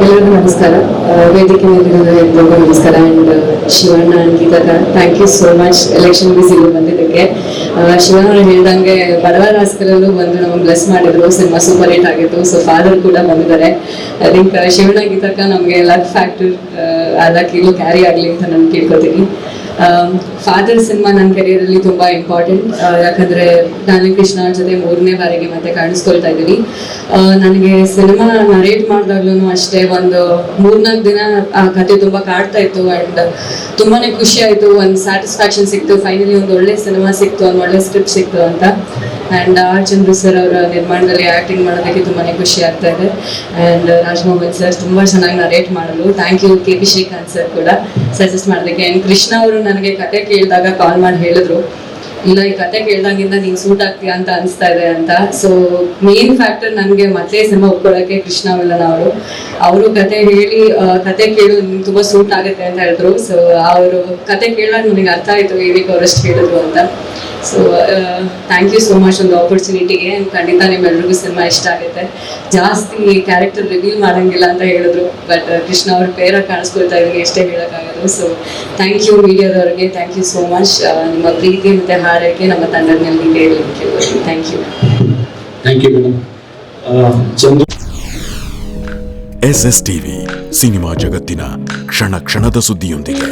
ಎಲ್ಲರಿಗೂ ನಮಸ್ಕಾರ. ವೇದಿಕೆ ಮೇಲಿರುವ ಎಲ್ಲರಿಗೂ ನಮಸ್ಕಾರ. And Shivanna and Geethakka, thank you so much election ಬಿಸಿಗೆ ಬಂದಿದ್ದಕ್ಕೆ. ಶಿವಣ್ಣ ಹೇಳ್ದಂಗೆ ಬಡವರ ಆಸ್ಕರಲ್ಲೂ ಬಂದು ನಮಗೆ ಬ್ಲೆಸ್ ಮಾಡಿದ್ರು. ಸಿನಿಮಾ ಸೂಪರ್ ಹಿಟ್ ಆಗಿತ್ತು. ಸೊ ಫಾದರ್ ಕೂಡ ಬಂದಿದ್ದಾರೆ. ಐ ಥಿಂಕ್ ಶಿವಣ್ಣ ಗೀತಕ್ಕ ನಮಗೆ ಲಕ್ ಫ್ಯಾಕ್ಟರ್ ಅದಕ್ಕೆ ಇಲ್ಲೂ ಕ್ಯಾರಿ ಆಗಲಿ ಅಂತ ನಾನು ಕೇಳ್ಕೊತೀನಿ. ಫಾದರ್ ಸಿನಿಮಾ ನನ್ನ ಕೆರಿಯರಲ್ಲಿ ತುಂಬ ಇಂಪಾರ್ಟೆಂಟ್. ಯಾಕಂದರೆ ನಾನು ಕೃಷ್ಣ ಅವ್ರ ಜೊತೆ 3ನೇ ಬಾರಿಗೆ ಮತ್ತೆ ಕಾಣಿಸ್ಕೊಳ್ತಾ ಇದ್ದೀನಿ. ನನಗೆ ಸಿನಿಮಾ ನರೇಟ್ ಮಾಡಿದಾಗ್ಲೂ ಅಷ್ಟೇ ಒಂದು 3-4 ದಿನ ಆ ಕತೆ ತುಂಬ ಕಾಡ್ತಾ ಇತ್ತು. ಆ್ಯಂಡ್ ತುಂಬಾ ಖುಷಿ ಆಯಿತು, ಒಂದು ಸ್ಯಾಟಿಸ್ಫ್ಯಾಕ್ಷನ್ ಸಿಕ್ತು. ಫೈನಲಿ ಒಂದು ಒಳ್ಳೆ ಸಿನಿಮಾ ಸಿಕ್ತು, ಒಂದು ಒಳ್ಳೆ ಸ್ಕ್ರಿಪ್ಟ್ ಸಿಕ್ತು ಅಂತ. ಆ್ಯಂಡ್ ಆರ್ ಚಂದ್ರು ಸರ್ ಅವರ ನಿರ್ಮಾಣದಲ್ಲಿ ಆ್ಯಕ್ಟಿಂಗ್ ಮಾಡೋದಕ್ಕೆ ತುಂಬಾ ಖುಷಿ ಆಗ್ತಾ ಇದೆ. ಆ್ಯಂಡ್ ರಾಜಮೋಹನ್ ಸರ್ ತುಂಬ ಚೆನ್ನಾಗಿ ನರೇಟ್ ಮಾಡಲು thank you. K P Srikanth sir ಕೂಡ ಸಜೆಸ್ಟ್ ಮಾಡೋದಕ್ಕೆ. ಆ್ಯಂಡ್ ಕೃಷ್ಣ ಅವರು ನನಗೆ ಕತೆ ಕೇಳಿದಾಗ ಕಾಲ್ ಮಾಡಿ ಹೇಳಿದ್ರು, ಇಲ್ಲ ಈ ಕತೆ ಕೇಳ್ದಾಗಿಂದ ನೀನು ಸೂಟ್ ಆಗ್ತೀಯಾ ಅಂತ ಅನಿಸ್ತಾ ಇದೆ ಅಂತ. ಸೊ ಮೇನ್ ಫ್ಯಾಕ್ಟರ್ ನನಗೆ ಮತ್ತೆ ಸಿನಿಮಾ ಒಪ್ಕೊಳ್ಳೋಕ್ಕೆ ಕೃಷ್ಣ ಮಿಲನ ಅವರು ಕತೆ ಹೇಳಿ ಕತೆ ಕೇಳು ನಿಮ್ಗೆ ತುಂಬ ಸೂಟ್ ಆಗುತ್ತೆ ಅಂತ ಹೇಳಿದ್ರು. ಸೊ ಅವರು ಕತೆ ಕೇಳಿದಾಗ ನನಗೆ ಅರ್ಥ ಆಯಿತು ಏನಕ್ಕೆ ಅವರಷ್ಟು ಹೇಳಿದ್ರು ಅಂತ. So thank you so much ಒಂದು ಆಪರ್ಚುನಿಟಿಗೆ. ಖಂಡಿತ ನಿಮ್ಮೆಲ್ರಿಗೂ ಸಿನಿಮಾ ಇಷ್ಟ ಆಗುತ್ತೆ. ಜಾಸ್ತಿ ಕ್ಯಾರೆಕ್ಟರ್ ರಿವೀಲ್ ಮಾಡೋಂಗಿಲ್ಲ ಅಂತ ಹೇಳಿದ್ರು, ಬಟ್ ಕೃಷ್ಣ ಅವ್ರ ಪೇರಾಗಿ ಕಾಣಿಸ್ಕೊಳ್ತಾ ಇದ್ದೀನಿ, ಎಷ್ಟೇ ಹೇಳೋಕ್ಕಾಗೋದು. ಸೊ ಥ್ಯಾಂಕ್ ಯು ಮೀಡಿಯಾದವ್ರಿಗೆ, ಥ್ಯಾಂಕ್ ಯು ಸೋ ಮಚ್. ನಿಮ್ಮ ಪ್ರೀತಿ ಮತ್ತು ಹಾರೈಕೆ ನಮ್ಮ ತಂಡದ ಮೇಲೆ ಹೇಳಲಿಕ್ಕೆ thank you. Thank you madam. Chandru SS TV cinema ಜಗತ್ತಿನ ಕ್ಷಣ ಕ್ಷಣದ ಸುದ್ದಿಯೊಂದಿಗೆ.